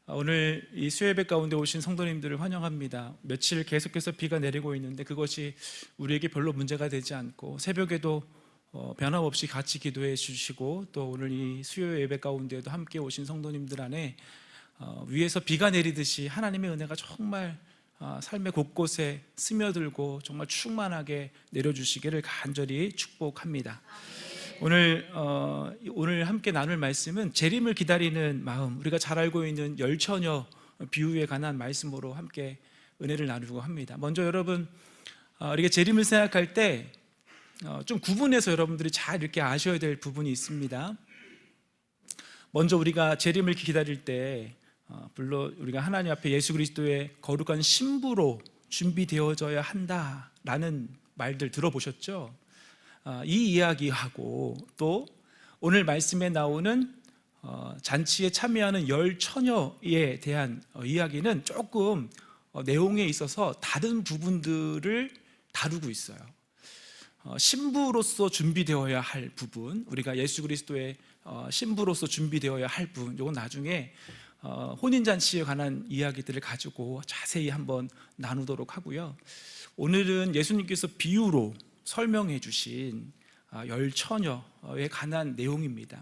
오늘 이 수요예배 가운데 오신 성도님들을 환영합니다. 며칠 계속해서 비가 내리고 있는데 그것이 우리에게 별로 문제가 되지 않고 새벽에도 변함없이 같이 기도해 주시고 또 오늘 이 수요 예배 가운데도 함께 오신 성도님들 안에 위에서 비가 내리듯이 하나님의 은혜가 정말 삶의 곳곳에 스며들고 정말 충만하게 내려주시기를 간절히 축복합니다. 오늘 함께 나눌 말씀은 재림을 기다리는 마음, 우리가 잘 알고 있는 열처녀 비유에 관한 말씀으로 함께 은혜를 나누고 합니다. 먼저 여러분, 우리가 재림을 생각할 때 좀 구분해서 여러분들이 잘 이렇게 아셔야 될 부분이 있습니다. 먼저 우리가 재림을 기다릴 때 물론 우리가 하나님 앞에 예수 그리스도의 거룩한 신부로 준비되어져야 한다라는 말들 들어보셨죠? 이 이야기하고 또 오늘 말씀에 나오는 잔치에 참여하는 열 처녀에 대한 이야기는 조금 내용에 있어서 다른 부분들을 다루고 있어요. 신부로서 준비되어야 할 부분, 우리가 예수 그리스도의 신부로서 준비되어야 할 부분, 이건 나중에 혼인잔치에 관한 이야기들을 가지고 자세히 한번 나누도록 하고요. 오늘은 예수님께서 비유로 설명해 주신 열처녀에 관한 내용입니다.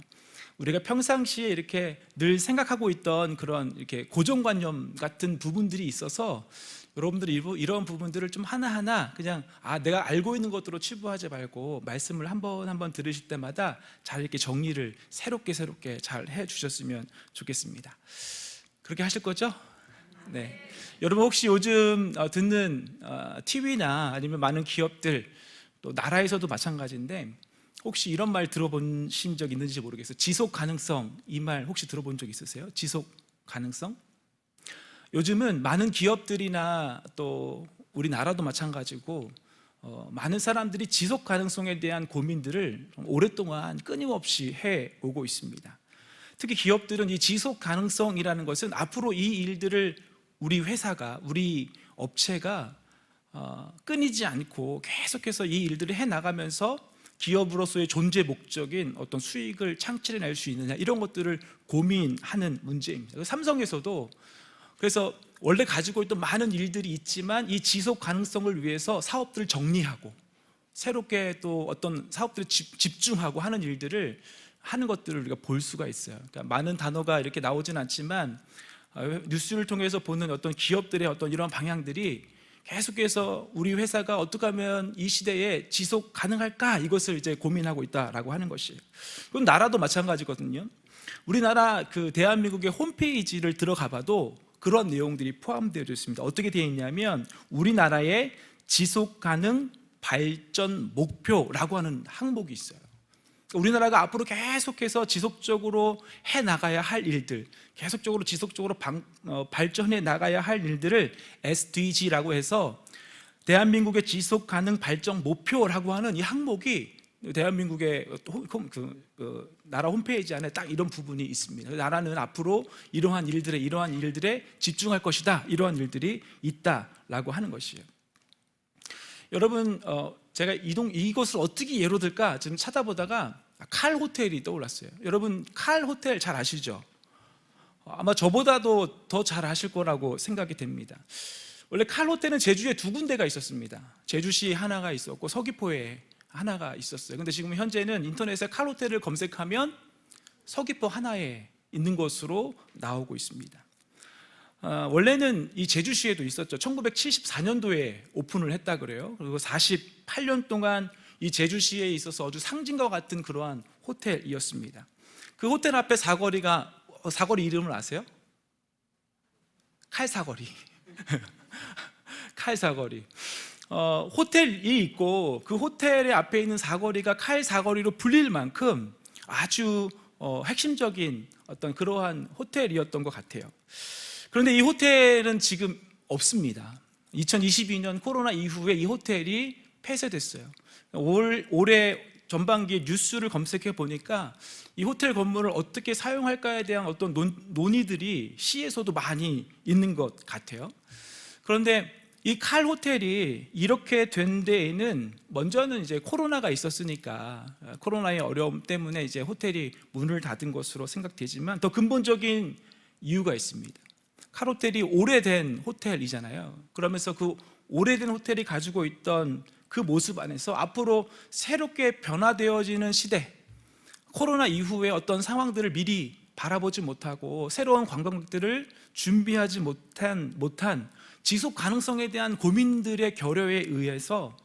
우리가 평상시에 이렇게 늘 생각하고 있던 그런 이렇게 고정관념 같은 부분들이 있어서 여러분들이 이런 부분들을 좀 하나하나 그냥 내가 알고 있는 것으로 치부하지 말고 말씀을 한 번 들으실 때마다 잘 이렇게 정리를 새롭게 잘 해주셨으면 좋겠습니다. 그렇게 하실 거죠? 네. 여러분 혹시 요즘 듣는 TV나 아니면 많은 기업들 또 나라에서도 마찬가지인데 혹시 이런 말 들어보신 적 있는지 모르겠어요. 지속 가능성, 이 말 혹시 들어본 적 있으세요? 지속 가능성? 요즘은 많은 기업들이나 또 우리나라도 마찬가지고 많은 사람들이 지속 가능성에 대한 고민들을 오랫동안 끊임없이 해오고 있습니다. 특히 기업들은 이 지속 가능성이라는 것은 앞으로 이 일들을 우리 회사가, 우리 업체가 끊이지 않고 계속해서 이 일들을 해나가면서 기업으로서의 존재 목적인 어떤 수익을 창출해낼 수 있느냐, 이런 것들을 고민하는 문제입니다. 삼성에서도 그래서 원래 가지고 있던 많은 일들이 있지만 이 지속 가능성을 위해서 사업들을 정리하고 새롭게 또 어떤 사업들을 집중하고 하는 일들을 하는 것들을 우리가 볼 수가 있어요. 그러니까 많은 단어가 이렇게 나오진 않지만 뉴스를 통해서 보는 어떤 기업들의 어떤 이런 방향들이 계속해서 우리 회사가 어떻게 하면 이 시대에 지속 가능할까, 이것을 이제 고민하고 있다라고 하는 것이에요. 그건 나라도 마찬가지거든요. 우리나라 그 대한민국의 홈페이지를 들어가 봐도 그런 내용들이 포함되어 있습니다. 어떻게 되어 있냐면 우리나라의 지속 가능 발전 목표라고 하는 항목이 있어요. 우리나라가 앞으로 계속해서 지속적으로 해 나가야 할 일들, 계속적으로 지속적으로 발전해 나가야 할 일들을 SDG라고 해서 대한민국의 지속 가능 발전 목표라고 하는 이 항목이 대한민국의 나라 홈페이지 안에 딱 이런 부분이 있습니다. 나라는 앞으로 이러한 일들에 집중할 것이다, 이러한 일들이 있다라고 하는 것이에요. 여러분, 제가 이것을 어떻게 예로 들까 지금 찾아보다가 칼 호텔이 떠올랐어요. 여러분, 칼 호텔 잘 아시죠? 아마 저보다도 더 잘 아실 거라고 생각이 됩니다. 원래 칼 호텔은 제주에 두 군데가 있었습니다. 제주시에 하나가 있었고 서귀포에 하나가 있었어요. 근데 지금 현재는 인터넷에 칼 호텔을 검색하면 서귀포 하나에 있는 것으로 나오고 있습니다. 원래는 이 제주시에도 있었죠. 1974년도에 오픈을 했다 그래요. 그리고 48년 동안 이 제주시에 있어서 아주 상징과 같은 그러한 호텔이었습니다. 그 호텔 앞에 사거리 이름을 아세요? 칼사거리. 칼사거리. 호텔이 있고 그 호텔의 앞에 있는 사거리가 칼사거리로 불릴 만큼 아주 핵심적인 어떤 그러한 호텔이었던 것 같아요. 그런데 이 호텔은 지금 없습니다. 2022년 코로나 이후에 이 호텔이 폐쇄됐어요. 올해 전반기에 뉴스를 검색해 보니까 이 호텔 건물을 어떻게 사용할까에 대한 어떤 논의들이 시에서도 많이 있는 것 같아요. 그런데 이 칼 호텔이 이렇게 된 데에는 먼저는 이제 코로나가 있었으니까 코로나의 어려움 때문에 이제 호텔이 문을 닫은 것으로 생각되지만 더 근본적인 이유가 있습니다. 칼호텔이 오래된 호텔이잖아요. 그러면서 그 오래된 호텔이 가지고 있던 그 모습 안에서 앞으로 새롭게 변화되어지는 시대, 코로나 이후에 어떤 상황들을 미리 바라보지 못하고 새로운 관광객들을 준비하지 못한 지속 가능성에 대한 고민들의 결여에 의해서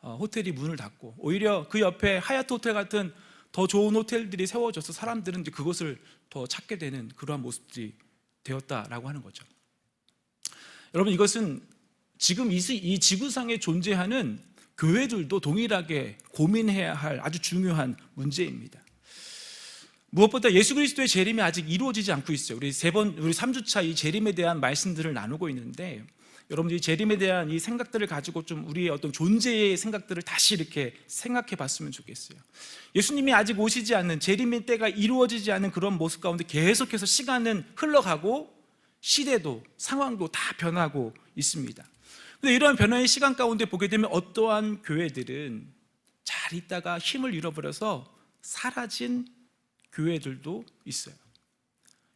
호텔이 문을 닫고, 오히려 그 옆에 하얏트 호텔 같은 더 좋은 호텔들이 세워져서 사람들은 이제 그것을 더 찾게 되는 그러한 모습들이 되었다라고 하는 거죠. 여러분, 이것은 지금 이 지구상에 존재하는 교회들도 동일하게 고민해야 할 아주 중요한 문제입니다. 무엇보다 예수 그리스도의 재림이 아직 이루어지지 않고 있어요. 우리 3주차 이 재림에 대한 말씀들을 나누고 있는데, 여러분들이 재림에 대한 이 생각들을 가지고 좀 우리의 어떤 존재의 생각들을 다시 이렇게 생각해 봤으면 좋겠어요. 예수님이 아직 오시지 않는, 재림의 때가 이루어지지 않은 그런 모습 가운데 계속해서 시간은 흘러가고 시대도 상황도 다 변하고 있습니다. 근데 이러한 변화의 시간 가운데 보게 되면 어떠한 교회들은 잘 있다가 힘을 잃어버려서 사라진 교회들도 있어요.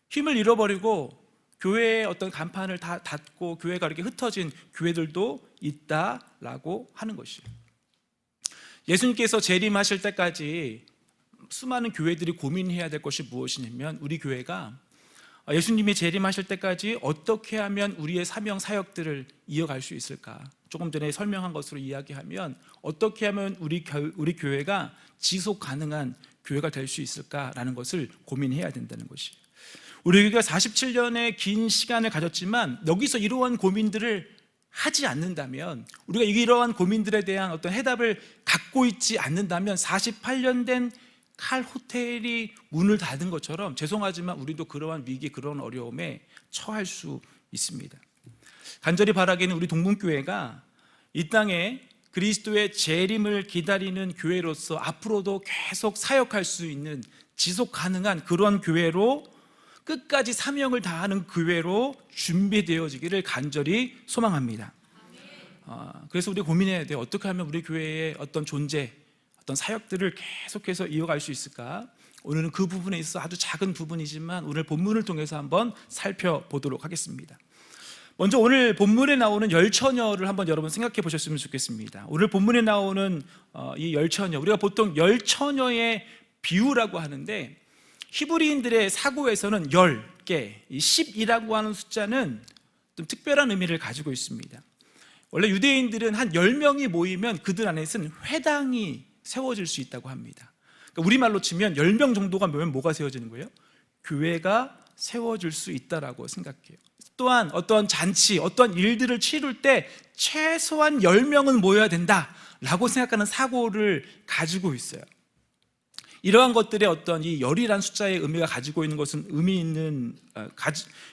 힘을 잃어버리고 교회의 어떤 간판을 다 닫고 교회가 이렇게 흩어진 교회들도 있다라고 하는 것이에요. 예수님께서 재림하실 때까지 수많은 교회들이 고민해야 될 것이 무엇이냐면, 우리 교회가 예수님이 재림하실 때까지 어떻게 하면 우리의 사명 사역들을 이어갈 수 있을까? 조금 전에 설명한 것으로 이야기하면 어떻게 하면 우리 교회가 지속 가능한 교회가 될 수 있을까라는 것을 고민해야 된다는 것이에요. 우리 교회가 47년의 긴 시간을 가졌지만 여기서 이러한 고민들을 하지 않는다면, 우리가 이러한 고민들에 대한 어떤 해답을 갖고 있지 않는다면 48년 된 칼 호텔이 문을 닫은 것처럼 죄송하지만 우리도 그러한 위기, 그런 어려움에 처할 수 있습니다. 간절히 바라기는 우리 동문교회가 이 땅에 그리스도의 재림을 기다리는 교회로서 앞으로도 계속 사역할 수 있는 지속 가능한 그런 교회로, 끝까지 사명을 다하는 교회로 준비되어지기를 간절히 소망합니다. 그래서 우리 고민해야 돼요. 어떻게 하면 우리 교회의 어떤 존재, 어떤 사역들을 계속해서 이어갈 수 있을까? 오늘은 그 부분에 있어 아주 작은 부분이지만 오늘 본문을 통해서 한번 살펴보도록 하겠습니다. 먼저 오늘 본문에 나오는 열처녀를 한번 여러분 생각해 보셨으면 좋겠습니다. 오늘 본문에 나오는 이 열처녀, 우리가 보통 열처녀의 비유라고 하는데, 히브리인들의 사고에서는 10개, 이 10이라고 하는 숫자는 좀 특별한 의미를 가지고 있습니다. 원래 유대인들은 한 10명이 모이면 그들 안에서는 회당이 세워질 수 있다고 합니다. 그러니까 우리말로 치면 10명 정도가 모이면 뭐가 세워지는 거예요? 교회가 세워질 수 있다라고 생각해요. 또한 어떤 잔치, 어떤 일들을 치룰 때 최소한 10명은 모여야 된다라고 생각하는 사고를 가지고 있어요. 이러한 것들의 어떤 이 열이란 숫자의 의미가 가지고 있는 것은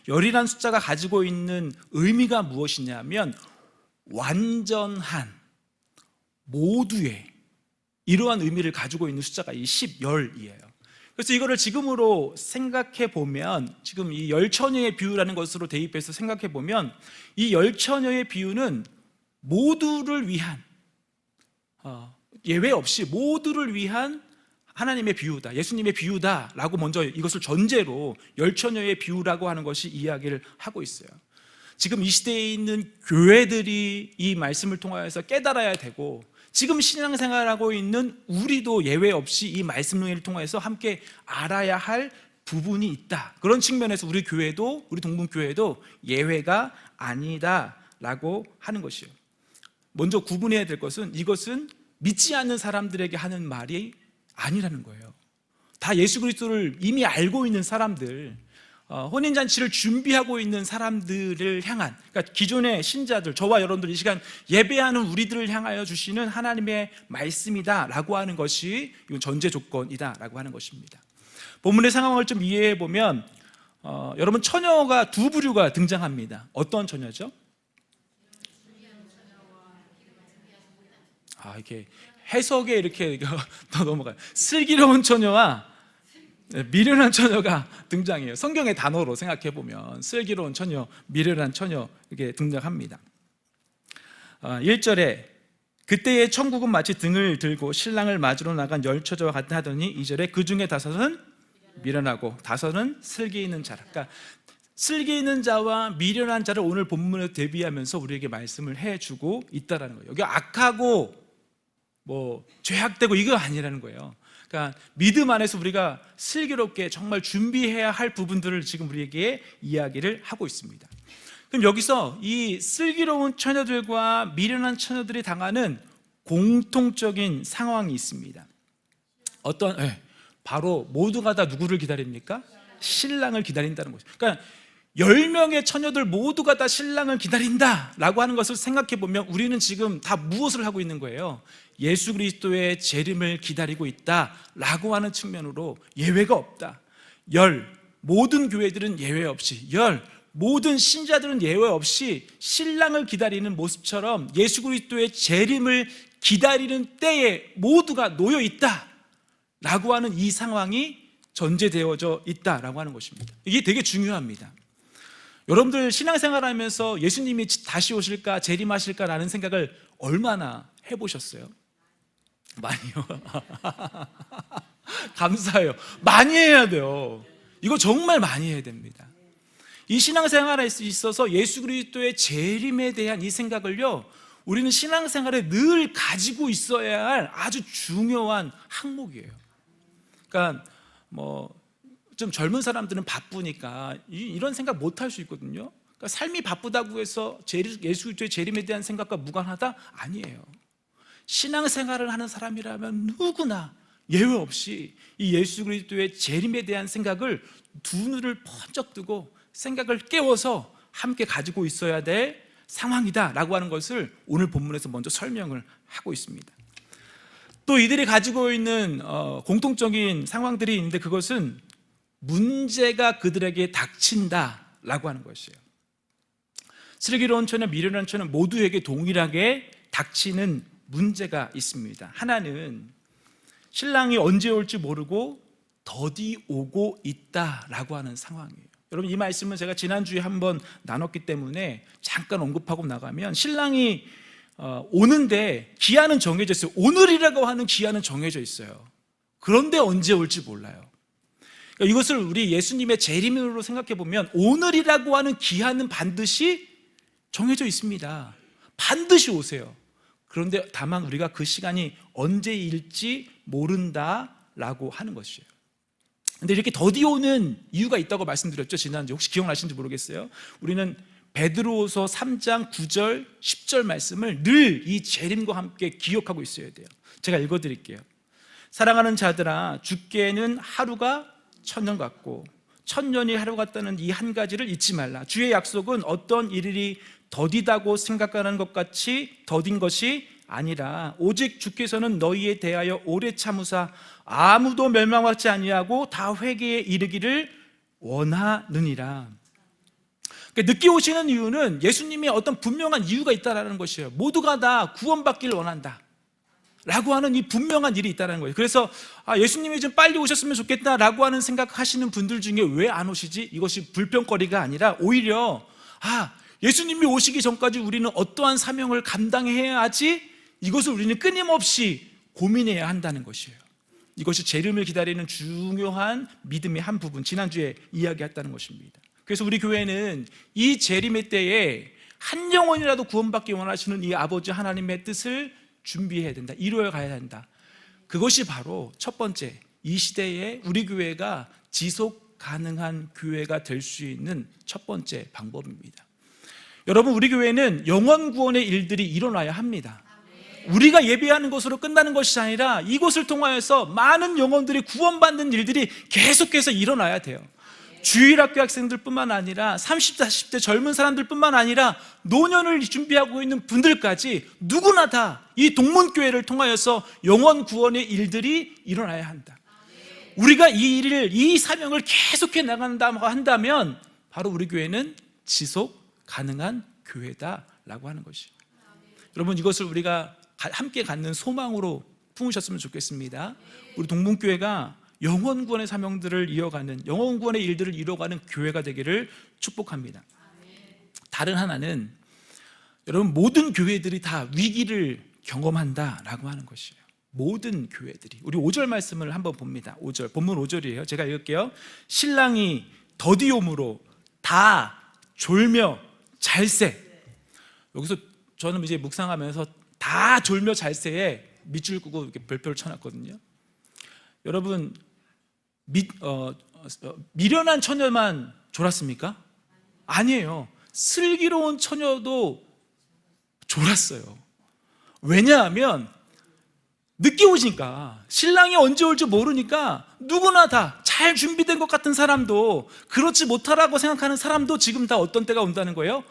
열이란 숫자가 가지고 있는 의미가 무엇이냐면, 완전한, 모두의, 이러한 의미를 가지고 있는 숫자가 이 10열이에요. 그래서 이거를 지금으로 생각해 보면, 지금 이 열처녀의 비유라는 것으로 대입해서 생각해 보면, 이 열처녀의 비유는 모두를 위한, 예외 없이 모두를 위한 하나님의 비유다, 예수님의 비유다라고 먼저 이것을 전제로 열처녀의 비유라고 하는 것이 이야기를 하고 있어요. 지금 이 시대에 있는 교회들이 이 말씀을 통하여서 깨달아야 되고, 지금 신앙생활하고 있는 우리도 예외 없이 이 말씀을 통해서 함께 알아야 할 부분이 있다. 그런 측면에서 우리 교회도, 우리 동문교회도 예외가 아니다라고 하는 것이에요. 먼저 구분해야 될 것은, 이것은 믿지 않는 사람들에게 하는 말이 아니라는 거예요. 다 예수 그리스도를 이미 알고 있는 사람들, 혼인잔치를 준비하고 있는 사람들을 향한, 그러니까 기존의 신자들, 저와 여러분들 이 시간 예배하는 우리들을 향하여 주시는 하나님의 말씀이다라고 하는 것이 이건 전제 조건이다라고 하는 것입니다. 본문의 상황을 좀 이해해 보면, 여러분, 처녀가 두 부류가 등장합니다. 어떤 처녀죠? 이렇게 해석에 이렇게 더 넘어가요. 슬기로운 처녀와 미련한 처녀가 등장해요. 성경의 단어로 생각해 보면 슬기로운 처녀, 미련한 처녀 이렇게 등장합니다. 1절에 그때의 천국은 마치 등을 들고 신랑을 맞으러 나간 열처녀와 같다 하더니, 2절에 그 중에 5은 미련하고 5은 슬기 있는 자라. 그러니까 슬기 있는 자와 미련한 자를 오늘 본문에 대비하면서 우리에게 말씀을 해주고 있다라는 거예요. 여기 악하고 죄악되고 이거 아니라는 거예요. 그러니까 믿음 안에서 우리가 슬기롭게 정말 준비해야 할 부분들을 지금 우리에게 이야기를 하고 있습니다. 그럼 여기서 이 슬기로운 처녀들과 미련한 처녀들이 당하는 공통적인 상황이 있습니다. 바로 모두가 다 누구를 기다립니까? 신랑을 기다린다는 거죠. 그러니까 10명의 처녀들 모두가 다 신랑을 기다린다라고 하는 것을 생각해 보면 우리는 지금 다 무엇을 하고 있는 거예요? 예수 그리스도의 재림을 기다리고 있다라고 하는 측면으로 예외가 없다. 모든 교회들은 예외 없이, 모든 신자들은 예외 없이 신랑을 기다리는 모습처럼 예수 그리스도의 재림을 기다리는 때에 모두가 놓여 있다라고 하는 이 상황이 전제되어져 있다라고 하는 것입니다. 이게 되게 중요합니다. 여러분들 신앙생활하면서 예수님이 다시 오실까 재림하실까라는 생각을 얼마나 해보셨어요? 많이요. 감사해요. 많이 해야 돼요. 이거 정말 많이 해야 됩니다. 이 신앙생활에 있어서 예수 그리스도의 재림에 대한 이 생각을요, 우리는 신앙생활에 늘 가지고 있어야 할 아주 중요한 항목이에요. 그러니까 좀 젊은 사람들은 바쁘니까 이런 생각 못 할 수 있거든요. 그러니까 삶이 바쁘다고 해서 예수 그리스도의 재림에 대한 생각과 무관하다? 아니에요. 신앙생활을 하는 사람이라면 누구나 예외 없이 이 예수 그리스도의 재림에 대한 생각을 두 눈을 번쩍 뜨고 생각을 깨워서 함께 가지고 있어야 될 상황이다라고 하는 것을 오늘 본문에서 먼저 설명을 하고 있습니다. 또 이들이 가지고 있는 공통적인 상황들이 있는데 그것은 문제가 그들에게 닥친다라고 하는 것이에요. 슬기로운 처녀, 미련한 처녀 모두에게 동일하게 닥치는 문제가 있습니다. 하나는 신랑이 언제 올지 모르고 더디 오고 있다라고 하는 상황이에요. 여러분, 이 말씀은 제가 지난주에 한번 나눴기 때문에 잠깐 언급하고 나가면 신랑이 오는데 기한은 정해져 있어요. 오늘이라고 하는 기한은 정해져 있어요. 그런데 언제 올지 몰라요. 그러니까 이것을 우리 예수님의 재림으로 생각해 보면 오늘이라고 하는 기한은 반드시 정해져 있습니다. 반드시 오세요. 그런데 다만 우리가 그 시간이 언제일지 모른다라고 하는 것이에요. 근데 이렇게 더디 오는 이유가 있다고 말씀드렸죠, 지난주에. 혹시 기억나시는지 모르겠어요. 우리는 베드로후서 3장 9절 10절 말씀을 늘 이 재림과 함께 기억하고 있어야 돼요. 제가 읽어드릴게요. 사랑하는 자들아, 주께는 하루가 천년 같고 천년이 하루 같다는 이 한 가지를 잊지 말라. 주의 약속은 어떤 일이 더디다고 생각하는 것 같이 더딘 것이 아니라 오직 주께서는 너희에 대하여 오래 참으사 아무도 멸망하지 아니하고 다 회개에 이르기를 원하느니라. 그러니까 늦게 오시는 이유는 예수님이 어떤 분명한 이유가 있다는 것이에요. 모두가 다 구원받기를 원한다 라고 하는 이 분명한 일이 있다는 거예요. 그래서 예수님이 좀 빨리 오셨으면 좋겠다라고 하는 생각하시는 분들 중에 왜 안 오시지? 이것이 불평거리가 아니라 오히려 예수님이 오시기 전까지 우리는 어떠한 사명을 감당해야 하지? 이것을 우리는 끊임없이 고민해야 한다는 것이에요. 이것이 재림을 기다리는 중요한 믿음의 한 부분, 지난주에 이야기했다는 것입니다. 그래서 우리 교회는 이 재림의 때에 한 영혼이라도 구원받기 원하시는 이 아버지 하나님의 뜻을 준비해야 된다, 이루어 가야 한다. 그것이 바로 첫 번째, 이 시대에 우리 교회가 지속 가능한 교회가 될 수 있는 첫 번째 방법입니다. 여러분, 우리 교회는 영혼 구원의 일들이 일어나야 합니다. 우리가 예배하는 것으로 끝나는 것이 아니라 이곳을 통하여서 많은 영혼들이 구원받는 일들이 계속해서 일어나야 돼요. 주일학교 학생들뿐만 아니라 30, 40대 젊은 사람들뿐만 아니라 노년을 준비하고 있는 분들까지 누구나 다 이 동문교회를 통하여서 영혼 구원의 일들이 일어나야 한다. 우리가 이 사명을 계속해 나간다고 한다면 바로 우리 교회는 지속 가능한 교회다라고 하는 것이에요. 여러분, 이것을 우리가 함께 갖는 소망으로 품으셨으면 좋겠습니다. 우리 동문교회가 영혼 구원의 사명들을 이어가는, 영혼 구원의 일들을 이뤄가는 교회가 되기를 축복합니다. 다른 하나는 여러분, 모든 교회들이 다 위기를 경험한다라고 하는 것이에요. 모든 교회들이. 우리 5절 말씀을 한번 봅니다. 5절, 본문 5절이에요. 제가 읽을게요. 신랑이 더디옴으로 다 졸며 잘새. 여기서 저는 이제 묵상하면서 다 졸며 잘새에 밑줄 끄고 이렇게 별표를 쳐놨거든요. 여러분, 미련한 처녀만 졸았습니까? 아니에요. 슬기로운 처녀도 졸았어요. 왜냐하면 늦게 오시니까, 신랑이 언제 올지 모르니까 누구나 다 잘 준비된 것 같은 사람도, 그렇지 못하라고 생각하는 사람도 지금 다 어떤 때가 온다는 거예요?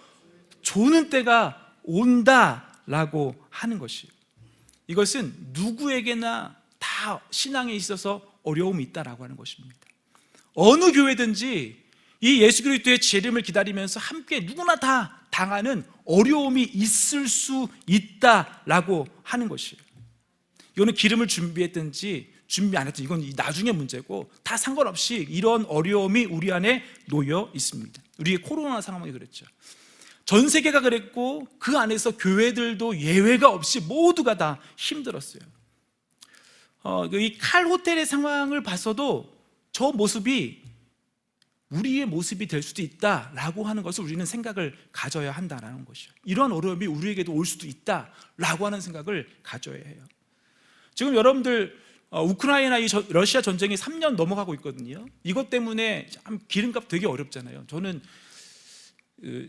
조는 때가 온다라고 하는 것이에요. 이것은 누구에게나 다 신앙에 있어서 어려움이 있다라고 하는 것입니다. 어느 교회든지 이 예수 그리스도의 재림을 기다리면서 함께 누구나 다 당하는 어려움이 있을 수 있다라고 하는 것이에요. 이거는 기름을 준비했든지 준비 안 했든지 이건 나중의 문제고, 다 상관없이 이런 어려움이 우리 안에 놓여 있습니다. 우리의 코로나 상황이 그랬죠. 전 세계가 그랬고 그 안에서 교회들도 예외가 없이 모두가 다 힘들었어요. 이 칼 호텔의 상황을 봤어도 저 모습이 우리의 모습이 될 수도 있다라고 하는 것을 우리는 생각을 가져야 한다는 것이죠. 이런 어려움이 우리에게도 올 수도 있다라고 하는 생각을 가져야 해요. 지금 여러분들 우크라이나 이 러시아 전쟁이 3년 넘어가고 있거든요. 이것 때문에 참 기름값 되게 어렵잖아요. 저는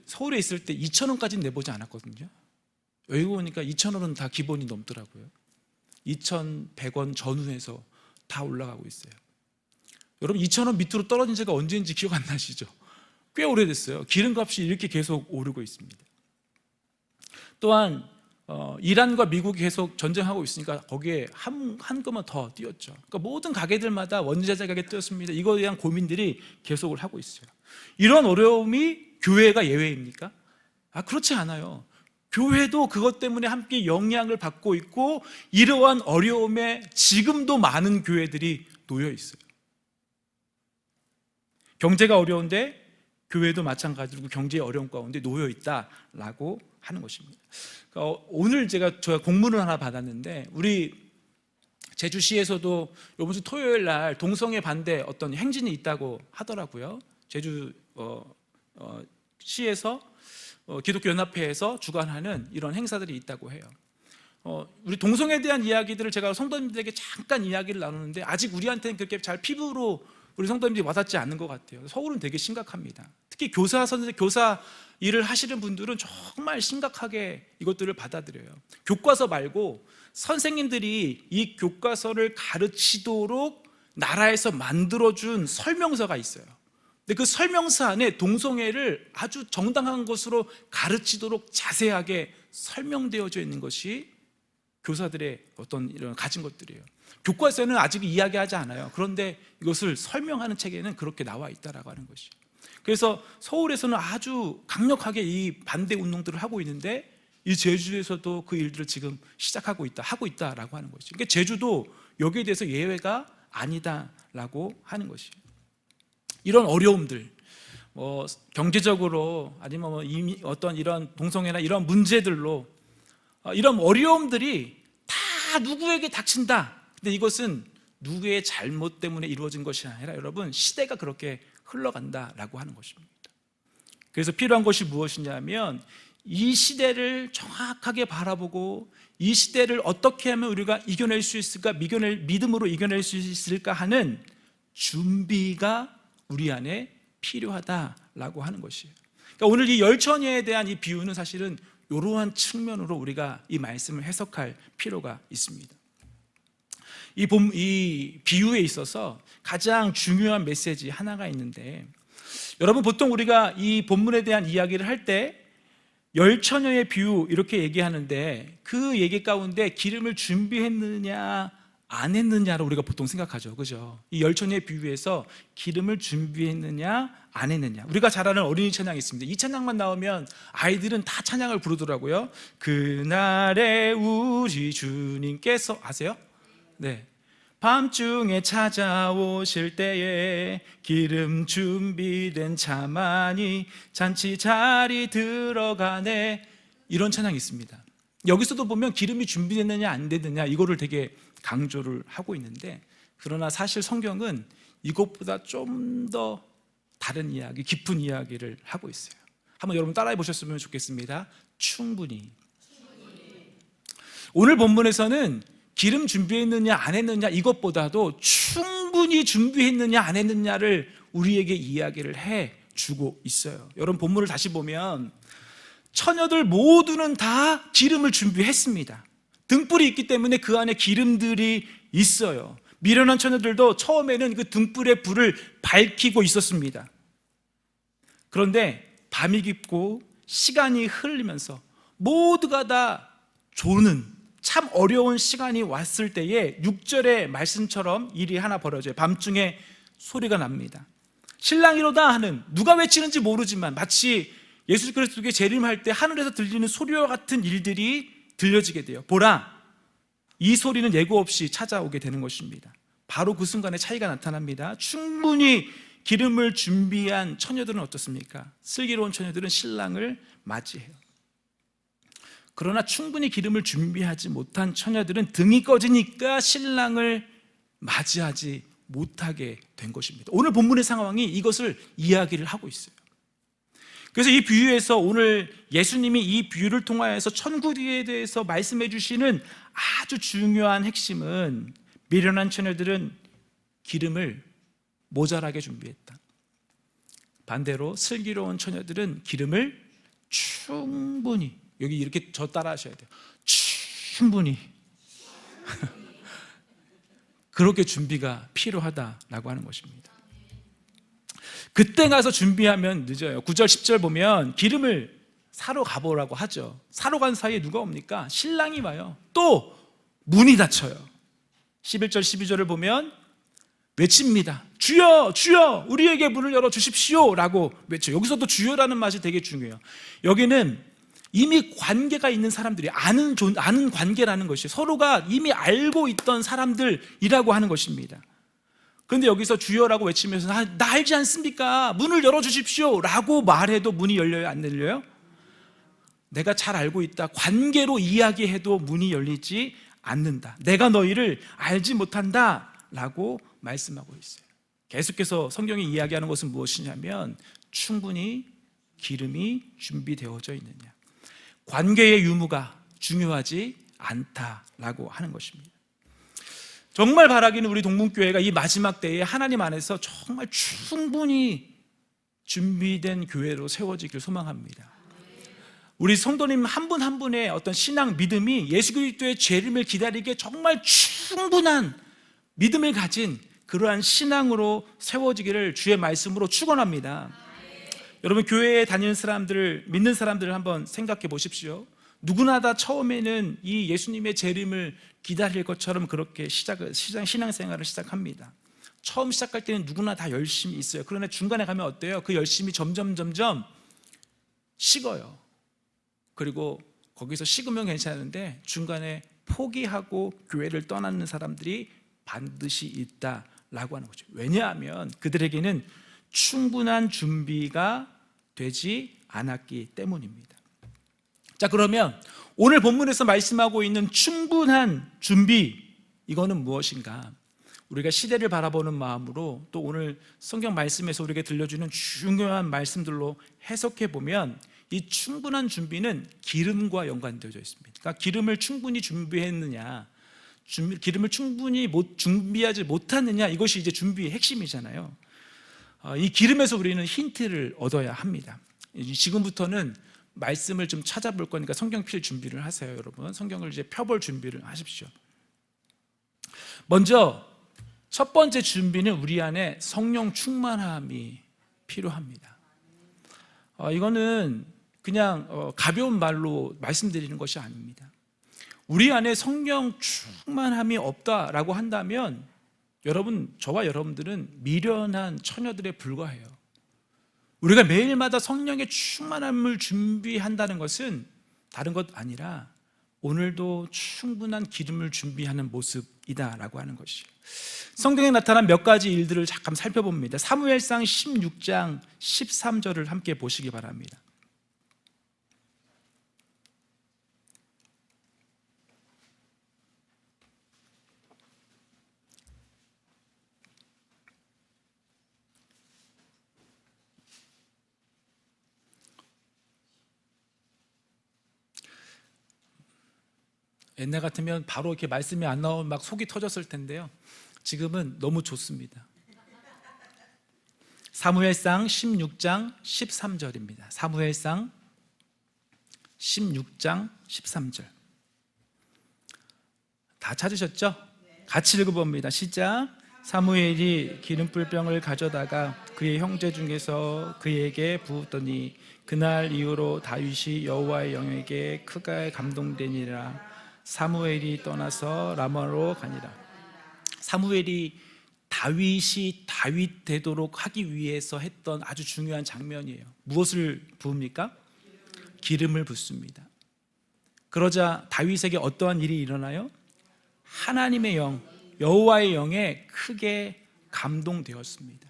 서울에 있을 때 2,000원까지는 내보지 않았거든요. 여기 오니까 2,000원은 다 기본이 넘더라고요. 2,100원 전후해서 다 올라가고 있어요. 여러분, 2,000원 밑으로 떨어진 지가 언제인지 기억 안 나시죠? 꽤 오래됐어요. 기름값이 이렇게 계속 오르고 있습니다. 또한 이란과 미국이 계속 전쟁하고 있으니까 거기에 한꺼번에 더 뛰었죠. 그러니까 모든 가게들마다 원자재 가게 뛰었습니다. 이거에 대한 고민들이 계속을 하고 있어요. 이런 어려움이 교회가 예외입니까? 그렇지 않아요. 교회도 그것 때문에 함께 영향을 받고 있고, 이러한 어려움에 지금도 많은 교회들이 놓여 있어요. 경제가 어려운데 교회도 마찬가지로 경제의 어려움 가운데 놓여 있다라고 하는 것입니다. 그러니까 오늘 제가 공문을 하나 받았는데, 우리 제주시에서도 이번 주 토요일 날 동성애 반대 어떤 행진이 있다고 하더라고요. 제주 시에서 기독교 연합회에서 주관하는 이런 행사들이 있다고 해요. 우리 동성애에 대한 이야기들을 제가 성도님들에게 잠깐 이야기를 나누는데 아직 우리한테는 그렇게 잘 피부로 우리 성도님들이 와닿지 않는 것 같아요. 서울은 되게 심각합니다. 특히 교사 일을 하시는 분들은 정말 심각하게 이것들을 받아들여요. 교과서 말고 선생님들이 이 교과서를 가르치도록 나라에서 만들어준 설명서가 있어요. 근데 그 설명서 안에 동성애를 아주 정당한 것으로 가르치도록 자세하게 설명되어져 있는 것이 교사들의 어떤 이런 가진 것들이에요. 교과서에는 아직 이야기하지 않아요. 그런데 이것을 설명하는 책에는 그렇게 나와 있다라고 하는 것이에요. 그래서 서울에서는 아주 강력하게 이 반대 운동들을 하고 있는데, 이 제주에서도 그 일들을 지금 시작하고 하고 있다라고 하는 것이죠. 그러니까 제주도 여기에 대해서 예외가 아니다라고 하는 것이에요. 이런 어려움들, 경제적으로 아니면 어떤 이런 동성애나 이런 문제들로 이런 어려움들이 다 누구에게 닥친다. 근데 이것은 누구의 잘못 때문에 이루어진 것이 아니라 여러분, 시대가 그렇게 흘러간다라고 하는 것입니다. 그래서 필요한 것이 무엇이냐면, 이 시대를 정확하게 바라보고 이 시대를 어떻게 하면 우리가 이겨낼 수 있을까, 믿음으로 이겨낼 수 있을까 하는 준비가 우리 안에 필요하다라고 하는 것이에요. 그러니까 오늘 이 열처녀에 대한 이 비유는 사실은 이러한 측면으로 우리가 이 말씀을 해석할 필요가 있습니다. 이 비유에 있어서 가장 중요한 메시지 하나가 있는데, 여러분, 보통 우리가 이 본문에 대한 이야기를 할 때 열처녀의 비유 이렇게 얘기하는데, 그 얘기 가운데 기름을 준비했느냐 안 했느냐를 우리가 보통 생각하죠. 그죠? 이 열처녀의 비유에서 기름을 준비했느냐 안 했느냐. 우리가 잘 아는 어린이 찬양이 있습니다. 이 찬양만 나오면 아이들은 다 찬양을 부르더라고요. 그날에 우리 주님께서, 아세요? 네. 밤중에 찾아오실 때에 기름 준비된 차만이 잔치 자리 들어가네. 이런 찬양이 있습니다. 여기서도 보면 기름이 준비됐느냐 안 됐느냐 이거를 되게 강조를 하고 있는데, 그러나 사실 성경은 이것보다 좀 더 다른 이야기, 깊은 이야기를 하고 있어요. 한번 여러분 따라해 보셨으면 좋겠습니다. 충분히. 오늘 본문에서는 기름 준비했느냐 안 했느냐 이것보다도 충분히 준비했느냐 안 했느냐를 우리에게 이야기를 해 주고 있어요. 여러분 본문을 다시 보면 처녀들 모두는 다 기름을 준비했습니다. 등불이 있기 때문에 그 안에 기름들이 있어요. 미련한 처녀들도 처음에는 그 등불의 불을 밝히고 있었습니다. 그런데 밤이 깊고 시간이 흐르면서 모두가 다 조는 참 어려운 시간이 왔을 때에 6절의 말씀처럼 일이 하나 벌어져요. 밤중에 소리가 납니다. 신랑이로다 하는, 누가 외치는지 모르지만 마치 예수 그리스도께 재림할 때 하늘에서 들리는 소리와 같은 일들이 들려지게 돼요. 보라, 이 소리는 예고 없이 찾아오게 되는 것입니다. 바로 그 순간에 차이가 나타납니다. 충분히 기름을 준비한 처녀들은 어떻습니까? 슬기로운 처녀들은 신랑을 맞이해요. 그러나 충분히 기름을 준비하지 못한 처녀들은 등이 꺼지니까 신랑을 맞이하지 못하게 된 것입니다. 오늘 본문의 상황이 이것을 이야기를 하고 있어요. 그래서 이 비유에서 오늘 예수님이 이 비유를 통하여서 천국에 대해서 말씀해 주시는 아주 중요한 핵심은 미련한 처녀들은 기름을 모자라게 준비했다. 반대로 슬기로운 처녀들은 기름을 충분히, 여기 이렇게 저 따라 하셔야 돼요. 충분히 그렇게 준비가 필요하다라고 하는 것입니다. 그때 가서 준비하면 늦어요. 9절 10절 보면 기름을 사러 가보라고 하죠. 사러 간 사이에 누가 옵니까? 신랑이 와요. 또 문이 닫혀요. 11절 12절을 보면 외칩니다. 주여 주여 우리에게 문을 열어주십시오 라고 외쳐요. 여기서도 주여라는 맛이 되게 중요해요. 여기는 이미 관계가 있는 사람들이 아는 관계라는 것이 서로가 이미 알고 있던 사람들이라고 하는 것입니다. 그런데 여기서 주여라고 외치면서 나 알지 않습니까? 문을 열어주십시오 라고 말해도 문이 열려요? 안 열려요? 내가 잘 알고 있다, 관계로 이야기해도 문이 열리지 않는다. 내가 너희를 알지 못한다 라고 말씀하고 있어요. 계속해서 성경이 이야기하는 것은 무엇이냐면 충분히 기름이 준비되어져 있느냐, 관계의 유무가 중요하지 않다라고 하는 것입니다. 정말 바라기는 우리 동문교회가 이 마지막 때에 하나님 안에서 정말 충분히 준비된 교회로 세워지길 소망합니다. 우리 성도님 한 분 한 분의 어떤 신앙 믿음이 예수 그리스도의 재림을 기다리기에 정말 충분한 믿음을 가진 그러한 신앙으로 세워지기를 주의 말씀으로 축원합니다. 여러분 교회에 다니는 사람들, 믿는 사람들을 한번 생각해 보십시오. 누구나 다 처음에는 이 예수님의 재림을 기다릴 것처럼 그렇게 신앙생활을 시작합니다. 처음 시작할 때는 누구나 다 열심히 있어요. 그러나 중간에 가면 어때요? 그 열심이 점점 식어요. 그리고 거기서 식으면 괜찮은데 중간에 포기하고 교회를 떠나는 사람들이 반드시 있다라고 하는 거죠. 왜냐하면 그들에게는 충분한 준비가 되지 않았기 때문입니다. 자, 그러면 오늘 본문에서 말씀하고 있는 충분한 준비, 이거는 무엇인가? 우리가 시대를 바라보는 마음으로 또 오늘 성경 말씀에서 우리에게 들려주는 중요한 말씀들로 해석해 보면 이 충분한 준비는 기름과 연관되어져 있습니다. 그러니까 기름을 충분히 준비했느냐, 기름을 충분히 준비하지 못했느냐, 이것이 이제 준비의 핵심이잖아요. 이 기름에서 우리는 힌트를 얻어야 합니다. 지금부터는 말씀을 좀 찾아볼 거니까 성경 필 준비를 하세요. 여러분 성경을 이제 펴볼 준비를 하십시오. 먼저 첫 번째 준비는 우리 안에 성령 충만함이 필요합니다. 이거는 그냥 가벼운 말로 말씀드리는 것이 아닙니다. 우리 안에 성령 충만함이 없다라고 한다면 여러분, 저와 여러분들은 미련한 처녀들에 불과해요. 우리가 매일마다 성령의 충만함을 준비한다는 것은 다른 것 아니라 오늘도 충분한 기름을 준비하는 모습이다라고 하는 것이에요. 성경에 나타난 몇 가지 일들을 잠깐 살펴봅니다. 사무엘상 16장 13절을 함께 보시기 바랍니다. 옛날 같으면 바로 이렇게 말씀이 안 나오면 막 속이 터졌을 텐데요. 지금은 너무 좋습니다. 사무엘상 16장 13절입니다. 사무엘상 16장 13절. 다 찾으셨죠? 같이 읽어봅니다. 시작. 사무엘이 기름불병을 가져다가 그의 형제 중에서 그에게 부었더니 그날 이후로 다윗이 여호와의 영에게 크게 감동되니라. 사무엘이 떠나서 라마로 가니라. 사무엘이 다윗이 다윗 되도록 하기 위해서 했던 아주 중요한 장면이에요. 무엇을 부읍니까? 기름을 붓습니다. 그러자 다윗에게 어떠한 일이 일어나요? 하나님의 영, 여호와의 영에 크게 감동되었습니다.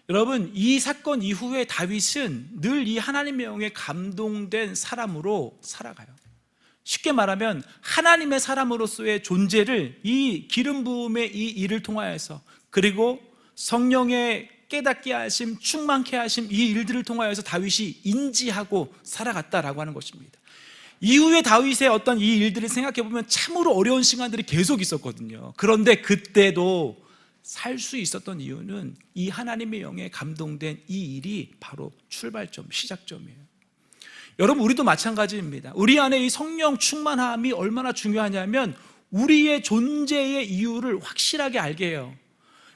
여러분, 이 사건 이후에 다윗은 늘 이 하나님의 영에 감동된 사람으로 살아가요. 쉽게 말하면 하나님의 사람으로서의 존재를 이 기름 부음의 이 일을 통하여서, 그리고 성령의 깨닫게 하심, 충만케 하심, 이 일들을 통하여서 다윗이 인지하고 살아갔다라고 하는 것입니다. 이후에 다윗의 어떤 이 일들을 생각해 보면 참으로 어려운 시간들이 계속 있었거든요. 그런데 그때도 살 수 있었던 이유는 이 하나님의 영에 감동된 이 일이 바로 출발점, 시작점이에요. 여러분, 우리도 마찬가지입니다. 우리 안에 이 성령 충만함이 얼마나 중요하냐면 우리의 존재의 이유를 확실하게 알게 해요.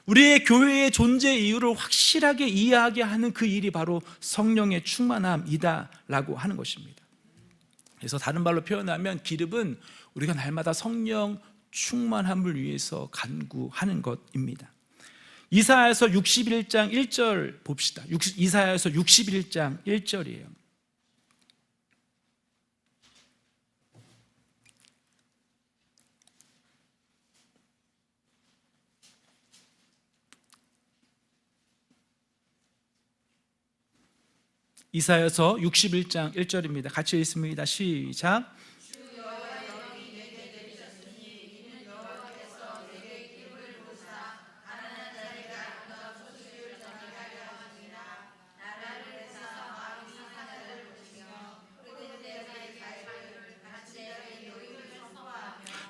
우리의 교회의 존재의 이유를 확실하게 이해하게 하는 그 일이 바로 성령의 충만함이다라고 하는 것입니다. 그래서 다른 말로 표현하면 기름은 우리가 날마다 성령 충만함을 위해서 간구하는 것입니다. 이사야서 61장 1절 봅시다. 이사야서 61장 1절이에요. 이사야서 61장 1절입니다. 같이 읽습니다. 시작.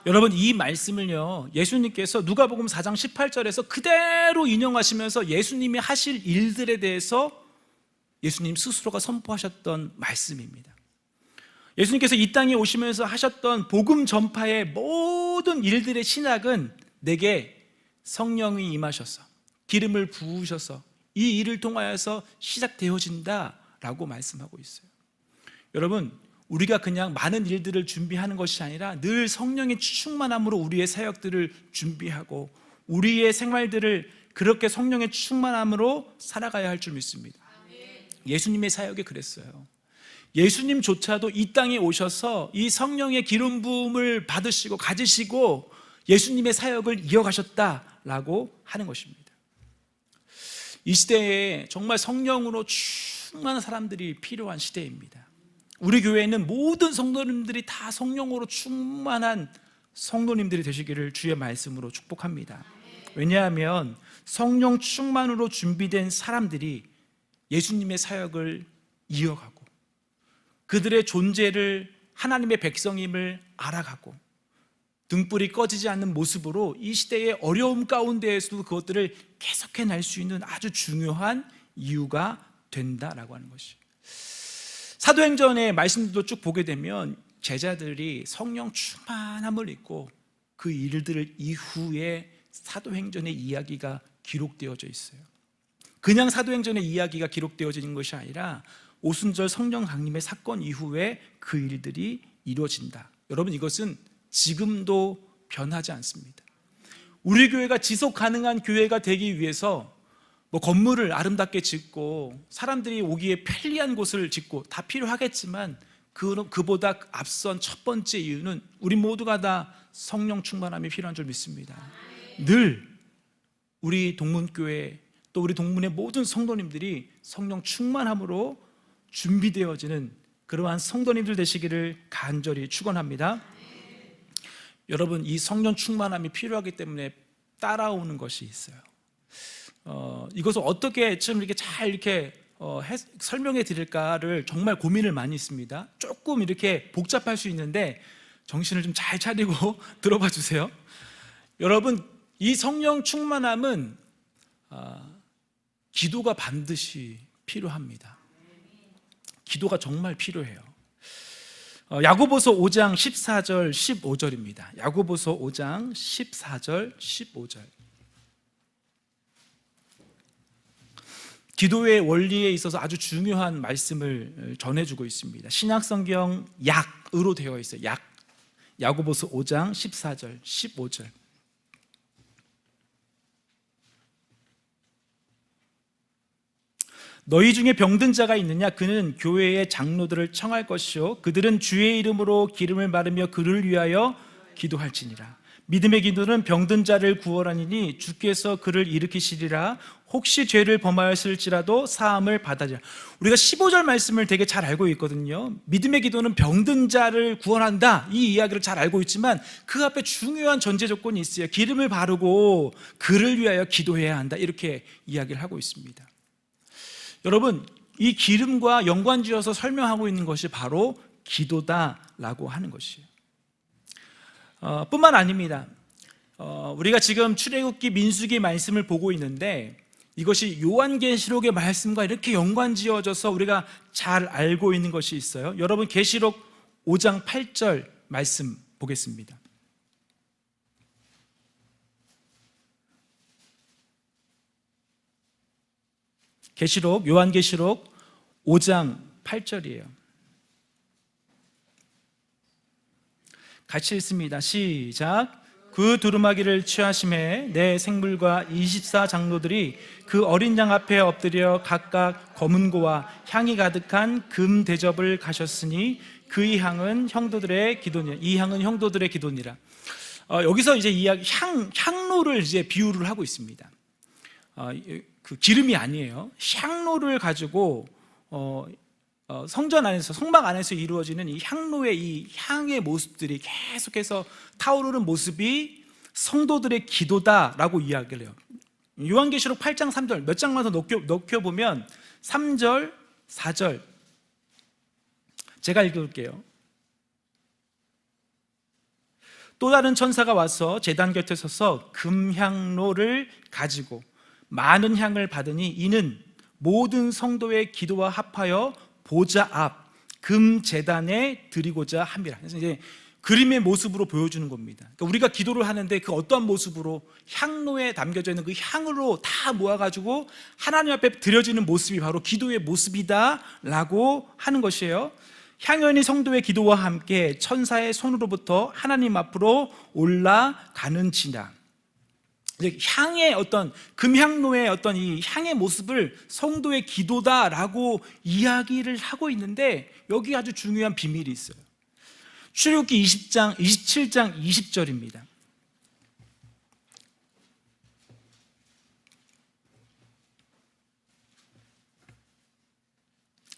여러분, 이 말씀을요, 예수님께서 누가복음 4장 18절에서 그대로 인용하시면서 예수님이 하실 일들에 대해서 예수님 스스로가 선포하셨던 말씀입니다. 예수님께서 이 땅에 오시면서 하셨던 복음 전파의 모든 일들의 신학은 내게 성령이 임하셔서 기름을 부으셔서 이 일을 통하여서 시작되어진다라고 말씀하고 있어요. 여러분, 우리가 그냥 많은 일들을 준비하는 것이 아니라 늘 성령의 충만함으로 우리의 사역들을 준비하고 우리의 생활들을 그렇게 성령의 충만함으로 살아가야 할 줄 믿습니다. 예수님의 사역이 그랬어요. 예수님조차도 이 땅에 오셔서 이 성령의 기름 부음을 받으시고 가지시고 예수님의 사역을 이어가셨다라고 하는 것입니다. 이 시대에 정말 성령으로 충만한 사람들이 필요한 시대입니다. 우리 교회에는 모든 성도님들이 다 성령으로 충만한 성도님들이 되시기를 주의 말씀으로 축복합니다. 왜냐하면 성령 충만으로 준비된 사람들이 예수님의 사역을 이어가고 그들의 존재를 하나님의 백성임을 알아가고 등불이 꺼지지 않는 모습으로 이 시대의 어려움 가운데에서도 그것들을 계속해낼 수 있는 아주 중요한 이유가 된다라고 하는 것이. 사도행전의 말씀들도 쭉 보게 되면 제자들이 성령 충만함을 입고 그 일들을 이후에 사도행전의 이야기가 기록되어져 있어요. 그냥 사도행전의 이야기가 기록되어지는 것이 아니라 오순절 성령 강림의 사건 이후에 그 일들이 이루어진다. 여러분, 이것은 지금도 변하지 않습니다. 우리 교회가 지속 가능한 교회가 되기 위해서 건물을 아름답게 짓고 사람들이 오기에 편리한 곳을 짓고 다 필요하겠지만 그보다 앞선 첫 번째 이유는 우리 모두가 다 성령 충만함이 필요한 줄 믿습니다. 늘 우리 동문교회 또 우리 동문의 모든 성도님들이 성령 충만함으로 준비되어지는 그러한 성도님들 되시기를 간절히 축원합니다. 여러분, 이 성령 충만함이 필요하기 때문에 따라오는 것이 있어요. 이것을 어떻게 좀 이렇게 잘 이렇게 설명해 드릴까를 정말 고민을 많이 했습니다. 조금 이렇게 복잡할 수 있는데 정신을 좀 잘 차리고 들어봐 주세요. 여러분, 이 성령 충만함은 기도가 반드시 필요합니다. 기도가 정말 필요해요. 야고보서 5장 14절 15절입니다. 야고보서 5장 14절 15절. 기도의 원리에 있어서 아주 중요한 말씀을 전해주고 있습니다. 신약성경 약으로 되어 있어요. 야고보서 5장 14절 15절. 너희 중에 병든 자가 있느냐? 그는 교회의 장로들을 청할 것이요 그들은 주의 이름으로 기름을 바르며 그를 위하여 기도할지니라. 믿음의 기도는 병든 자를 구원하니니 주께서 그를 일으키시리라. 혹시 죄를 범하였을지라도 사함을 받아리라. 우리가 15절 말씀을 되게 잘 알고 있거든요. 믿음의 기도는 병든 자를 구원한다, 이 이야기를 잘 알고 있지만 그 앞에 중요한 전제 조건이 있어요. 기름을 바르고 그를 위하여 기도해야 한다, 이렇게 이야기를 하고 있습니다. 여러분, 이 기름과 연관지어서 설명하고 있는 것이 바로 기도다라고 하는 것이에요. 뿐만 아닙니다. 우리가 지금 출애굽기, 민수기 말씀을 보고 있는데 이것이 요한계시록의 말씀과 이렇게 연관지어져서 우리가 잘 알고 있는 것이 있어요. 여러분, 계시록 5장 8절 말씀 보겠습니다. 요한계시록 5장 8절이에요. 같이 읽습니다. 시작. 그 두루마기를 취하심에 내 생물과 24장로들이 그 어린 양 앞에 엎드려 각각 검은고와 향이 가득한 금 대접을 가셨으니 그 향은 형도들의 기도니라. 이 향은 형도들의 기도니라. 여기서 이제 이야기 향로를 이제 비유를 하고 있습니다. 그 기름이 아니에요. 향로를 가지고 성전 안에서, 성막 안에서 이루어지는 이 향로의 이 향의 모습들이 계속해서 타오르는 모습이 성도들의 기도다라고 이야기를 해요. 요한계시록 8장 3절 몇 장만 더 넘겨보면 3절 4절 제가 읽을게요. 또 다른 천사가 와서 제단 곁에 서서 금향로를 가지고 많은 향을 받으니 이는 모든 성도의 기도와 합하여 보좌 앞 금 제단에 드리고자 함이라. 그래서 이제 그림의 모습으로 보여주는 겁니다. 그러니까 우리가 기도를 하는데 그 어떠한 모습으로 향로에 담겨져 있는 그 향으로 다 모아가지고 하나님 앞에 드려지는 모습이 바로 기도의 모습이다라고 하는 것이에요. 향연이 성도의 기도와 함께 천사의 손으로부터 하나님 앞으로 올라가는지라. 향의 어떤 금향로의 어떤 이 향의 모습을 성도의 기도다라고 이야기를 하고 있는데 여기 아주 중요한 비밀이 있어요. 출애굽기 27장 20절입니다.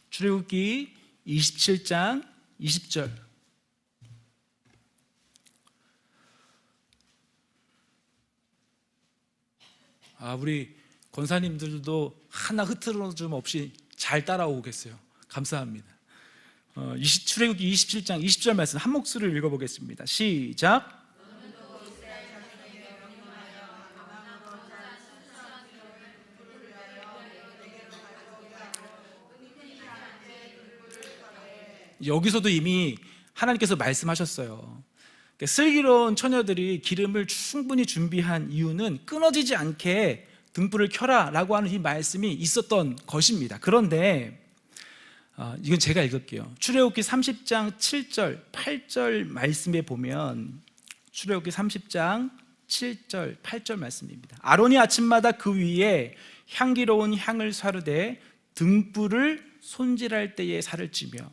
출애굽기 27장 20절. 우리 권사님들도 하나 흐트러짐 없이 잘 따라오겠어요. 감사합니다. 출애굽기 27장 20절 말씀 한 목소리를 읽어보겠습니다. 시작. 여기서도 이미 하나님께서 말씀하셨어요. 슬기로운 처녀들이 기름을 충분히 준비한 이유는 끊어지지 않게 등불을 켜라 라고 하는 이 말씀이 있었던 것입니다. 그런데 이건 제가 읽을게요. 출애굽기 30장 7절 8절 말씀에 보면 출애굽기 30장 7절 8절 말씀입니다. 아론이 아침마다 그 위에 향기로운 향을 사르되 등불을 손질할 때에 살을 찌며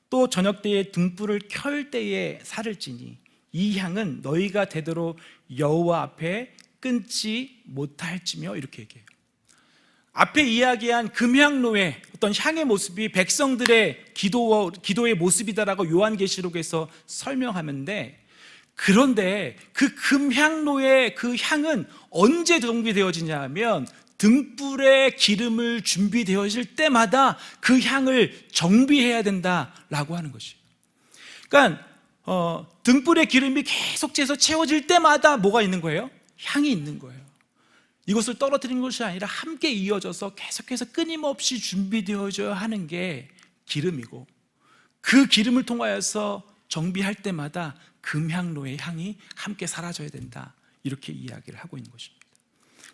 또 저녁 때에 등불을 켤 때에 살을 찌니 이 향은 너희가 대대로 여호와 앞에 끊지 못할지며, 이렇게 얘기해요. 앞에 이야기한 금향로의 어떤 향의 모습이 백성들의 기도의 모습이다라고 요한계시록에서 설명하는데, 그런데 그 금향로의 그 향은 언제 정비되어지냐 하면 등불에 기름을 준비되어질 때마다 그 향을 정비해야 된다라고 하는 것이에요. 그러니까 등불에 기름이 계속해서 채워질 때마다 뭐가 있는 거예요? 향이 있는 거예요. 이것을 떨어뜨리는 것이 아니라 함께 이어져서 계속해서 끊임없이 준비되어져야 하는 게 기름이고, 그 기름을 통하여서 정비할 때마다 금향로의 향이 함께 사라져야 된다, 이렇게 이야기를 하고 있는 것입니다.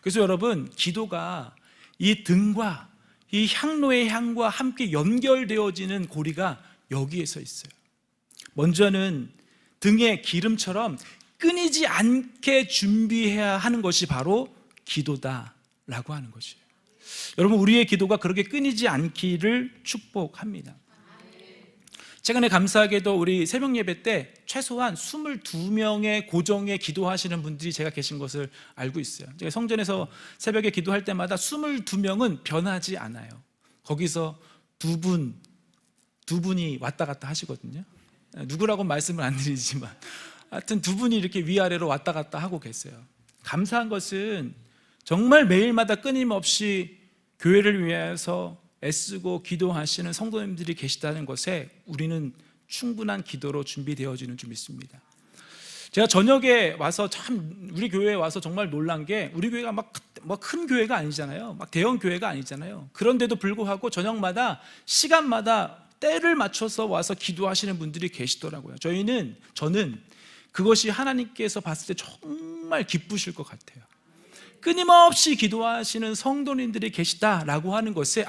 그래서 여러분, 기도가 이 등과 이 향로의 향과 함께 연결되어지는 고리가 여기에서 있어요. 먼저는 등의 기름처럼 끊이지 않게 준비해야 하는 것이 바로 기도다라고 하는 것이에요. 여러분, 우리의 기도가 그렇게 끊이지 않기를 축복합니다. 최근에 감사하게도 우리 새벽 예배 때 최소한 22명의 고정의 기도하시는 분들이 제가 계신 것을 알고 있어요. 제가 성전에서 새벽에 기도할 때마다 22명은 변하지 않아요. 거기서 두 분이 왔다 갔다 하시거든요. 누구라고 말씀을 안 드리지만 하여튼 두 분이 이렇게 위아래로 왔다 갔다 하고 계세요. 감사한 것은 정말 매일마다 끊임없이 교회를 위해서 애쓰고 기도하시는 성도님들이 계시다는 것에 우리는 충분한 기도로 준비되어지는 줄 믿습니다. 제가 저녁에 와서 참 우리 교회에 와서 정말 놀란 게, 우리 교회가 막 큰 교회가 아니잖아요. 막 대형 교회가 아니잖아요. 그런데도 불구하고 저녁마다 시간마다 때를 맞춰서 와서 기도하시는 분들이 계시더라고요. 저는 그것이 하나님께서 봤을 때 정말 기쁘실 것 같아요. 끊임없이 기도하시는 성도님들이 계시다라고 하는 것에,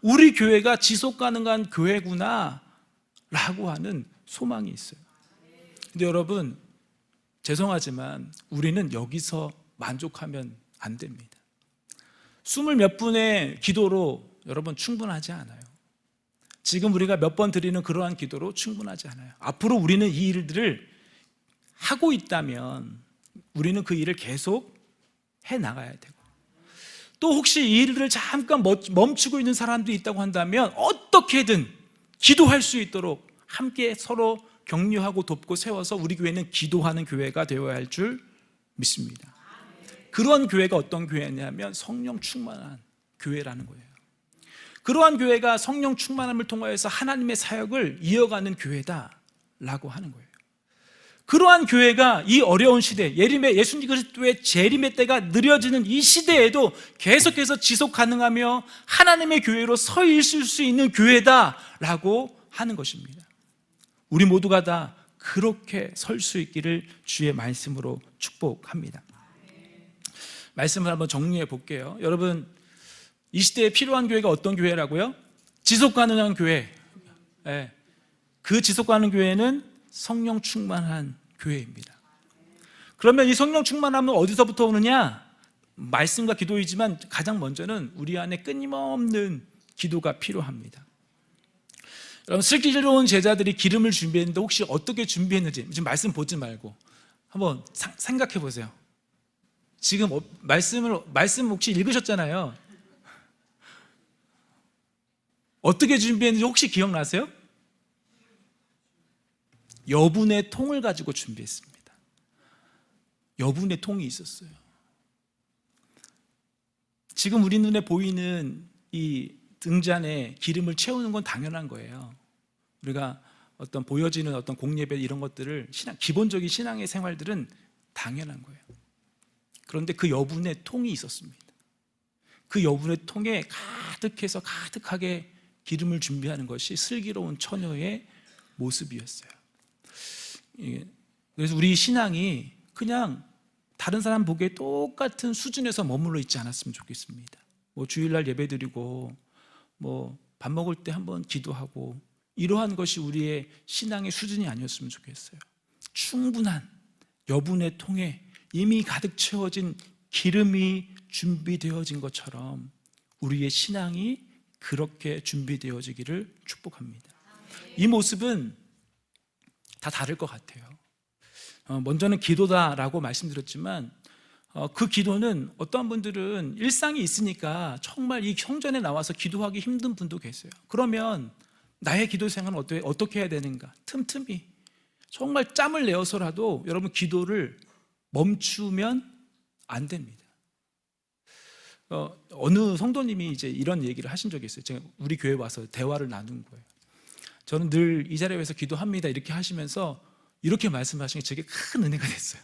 우리 교회가 지속 가능한 교회구나 라고 하는 소망이 있어요. 근데 여러분, 죄송하지만 우리는 여기서 만족하면 안 됩니다. 20몇 분의 기도로 여러분 충분하지 않아요. 지금 우리가 몇 번 드리는 그러한 기도로 충분하지 않아요. 앞으로 우리는 이 일들을 하고 있다면 우리는 그 일을 계속 해 나가야 되고, 또 혹시 이 일을 잠깐 멈추고 있는 사람들이 있다고 한다면 어떻게든 기도할 수 있도록 함께 서로 격려하고 돕고 세워서 우리 교회는 기도하는 교회가 되어야 할 줄 믿습니다. 그런 교회가 어떤 교회냐면 성령 충만한 교회라는 거예요. 그러한 교회가 성령 충만함을 통하여서 하나님의 사역을 이어가는 교회다라고 하는 거예요. 그러한 교회가 이 어려운 시대, 예수 그리스도의 재림의 때가 느려지는 이 시대에도 계속해서 지속 가능하며 하나님의 교회로 서 있을 수 있는 교회다라고 하는 것입니다. 우리 모두가 다 그렇게 설 수 있기를 주의 말씀으로 축복합니다. 말씀을 한번 정리해 볼게요. 여러분, 이 시대에 필요한 교회가 어떤 교회라고요? 지속 가능한 교회. 그 지속 가능한 교회는 성령 충만한 교회입니다. 그러면 이 성령 충만함은 어디서부터 오느냐? 말씀과 기도이지만 가장 먼저는 우리 안에 끊임없는 기도가 필요합니다. 여러분, 슬기로운 제자들이 기름을 준비했는데 혹시 어떻게 준비했는지 지금 말씀 보지 말고 한번 생각해 보세요. 지금 말씀 혹시 읽으셨잖아요. 어떻게 준비했는지 혹시 기억나세요? 여분의 통을 가지고 준비했습니다. 여분의 통이 있었어요. 지금 우리 눈에 보이는 이 등잔에 기름을 채우는 건 당연한 거예요. 우리가 어떤 보여지는 어떤 공예배 이런 것들을 기본적인 신앙의 생활들은 당연한 거예요. 그런데 그 여분의 통이 있었습니다. 그 여분의 통에 가득하게 기름을 준비하는 것이 슬기로운 처녀의 모습이었어요. 그래서 우리 신앙이 그냥 다른 사람 보기에 똑같은 수준에서 머물러 있지 않았으면 좋겠습니다. 주일날 예배드리고 밥 먹을 때 한번 기도하고 이러한 것이 우리의 신앙의 수준이 아니었으면 좋겠어요. 충분한 여분의 통에 이미 가득 채워진 기름이 준비되어진 것처럼 우리의 신앙이 그렇게 준비되어지기를 축복합니다. 이 모습은 다 다를 것 같아요. 먼저는 기도다라고 말씀드렸지만 그 기도는 어떠한 분들은 일상이 있으니까 정말 이 성전에 나와서 기도하기 힘든 분도 계세요. 그러면 나의 기도 생활은 어떻게 해야 되는가? 틈틈이 정말 짬을 내어서라도 여러분 기도를 멈추면 안 됩니다. 어느 성도님이 이제 이런 얘기를 하신 적이 있어요. 제가 우리 교회 와서 대화를 나눈 거예요. 저는 늘 이 자리에서 기도합니다 이렇게 하시면서 이렇게 말씀하신 게 제게 큰 은혜가 됐어요.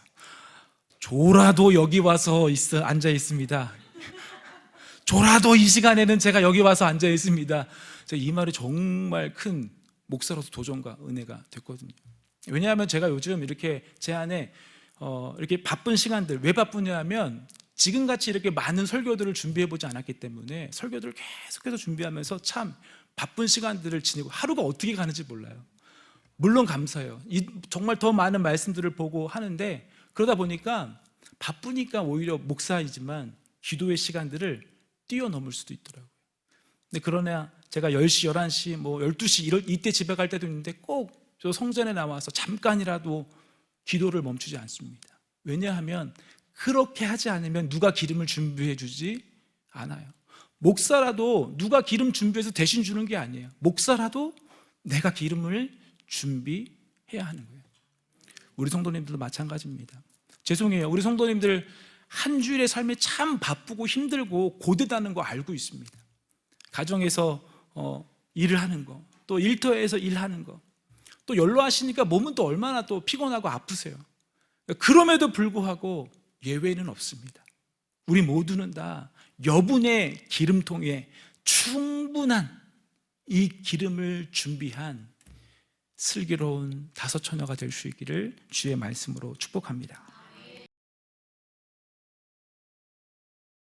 조라도 여기 와서 앉아 있습니다. 조라도 이 시간에는 제가 여기 와서 앉아 있습니다. 이 말이 정말 큰 목사로서 도전과 은혜가 됐거든요. 왜냐하면 제가 요즘 이렇게 제 안에 이렇게 바쁜 시간들, 왜 바쁘냐면 지금같이 이렇게 많은 설교들을 준비해보지 않았기 때문에 설교들을 계속해서 준비하면서 참 바쁜 시간들을 지내고 하루가 어떻게 가는지 몰라요. 물론 감사해요. 정말 더 많은 말씀들을 보고 하는데 그러다 보니까 바쁘니까 오히려 목사이지만 기도의 시간들을 뛰어넘을 수도 있더라고요. 근데 그러나 제가 10시, 11시, 12시 이때 집에 갈 때도 있는데 꼭 저 성전에 나와서 잠깐이라도 기도를 멈추지 않습니다. 왜냐하면 그렇게 하지 않으면 누가 기름을 준비해 주지 않아요. 목사라도 누가 기름 준비해서 대신 주는 게 아니에요. 목사라도 내가 기름을 준비해야 하는 거예요. 우리 성도님들도 마찬가지입니다. 죄송해요. 우리 성도님들 한 주일의 삶이 참 바쁘고 힘들고 고되다는 거 알고 있습니다. 가정에서 일을 하는 거, 또 일터에서 일하는 거, 또 연로하시니까 몸은 또 얼마나 또 피곤하고 아프세요. 그럼에도 불구하고 예외는 없습니다. 우리 모두는 다 여분의 기름통에 충분한 이 기름을 준비한 슬기로운 다섯 처녀가 될 수 있기를 주의 말씀으로 축복합니다.